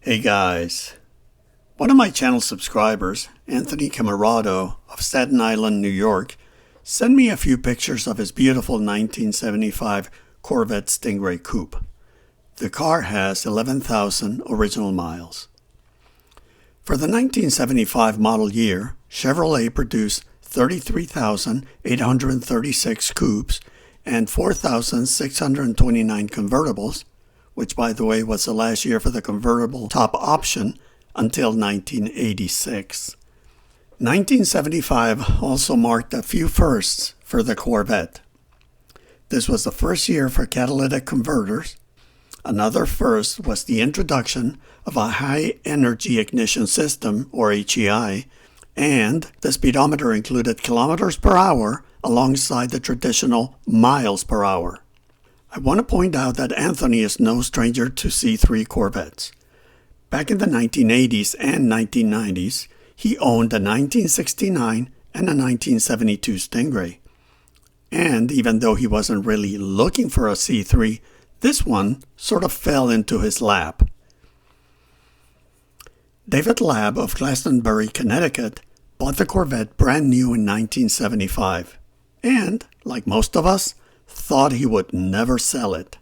Hey guys, one of my channel subscribers, Anthony Camarado of Staten Island, New York, sent me a few pictures of his beautiful 1975 Corvette Stingray Coupe. The car has 11,000 original miles. For the 1975 model year, Chevrolet produced 33,836 coupes and 4,629 convertibles, which by the way was the last year for the convertible top option until 1986. 1975 also marked a few firsts for the Corvette. This was the first year for catalytic converters. Another first was the introduction of a high-energy ignition system, or HEI, and the speedometer included kilometers per hour alongside the traditional miles per hour. I want to point out that Anthony is no stranger to C3 Corvettes. Back in the 1980s and 1990s, he owned a 1969 and a 1972 Stingray. And even though he wasn't really looking for a C3, this one sort of fell into his lap. David Labb of Glastonbury, Connecticut, bought the Corvette brand new in 1975, and, like most of us, thought he would never sell it.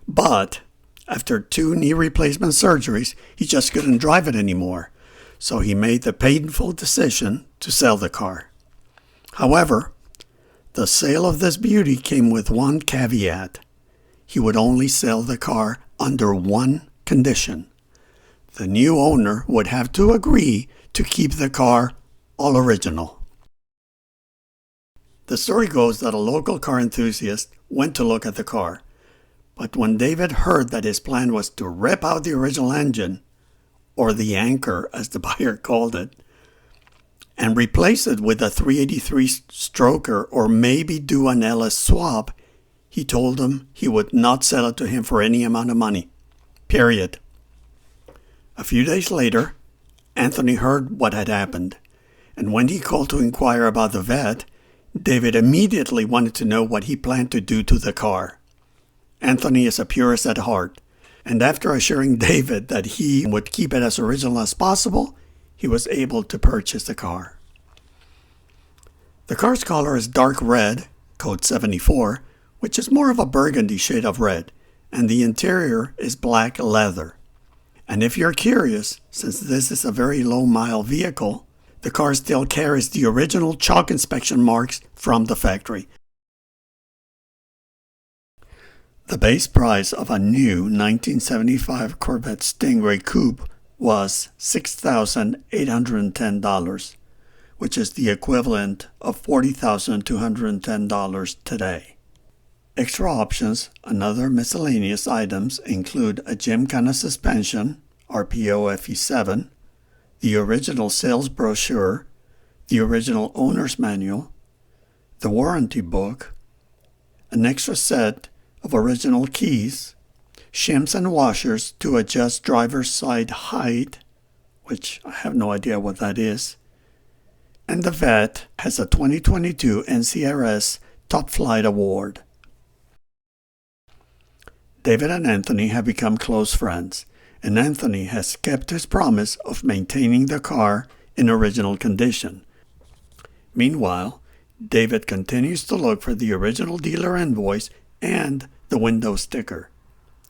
But after 2 knee replacement surgeries, he just couldn't drive it anymore, so he made the painful decision to sell the car. However, the sale of this beauty came with one caveat. He would only sell the car under one condition. The new owner would have to agree to keep the car all original. The story goes that a local car enthusiast went to look at the car, but when David heard that his plan was to rip out the original engine, or the anchor as the buyer called it, and replace it with a 383 stroker or maybe do an LS swap, he told him he would not sell it to him for any amount of money. Period. A few days later, Anthony heard what had happened, and when he called to inquire about the vet, David immediately wanted to know what he planned to do to the car. Anthony is a purist at heart, and after assuring David that he would keep it as original as possible, he was able to purchase the car. The car's color is dark red, code 74, which is more of a burgundy shade of red, and the interior is black leather. And if you're curious, since this is a very low-mile vehicle, the car still carries the original chalk inspection marks from the factory. The base price of a new 1975 Corvette Stingray Coupe was $6,810, which is the equivalent of $40,210 today. Extra options and other miscellaneous items include a Gymkhana suspension, RPO FE7, the original sales brochure, the original owner's manual, the warranty book, an extra set of original keys, shims and washers to adjust driver's side height, which I have no idea what that is, and the vet has a 2022 NCRS Top Flight Award. David and Anthony have become close friends, and Anthony has kept his promise of maintaining the car in original condition. Meanwhile, David continues to look for the original dealer invoice and the window sticker.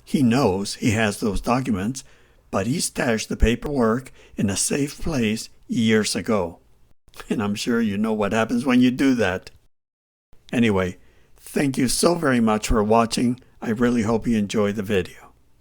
He knows he has those documents, but he stashed the paperwork in a safe place years ago. And I'm sure you know what happens when you do that. Anyway, thank you so very much for watching. I really hope you enjoyed the video.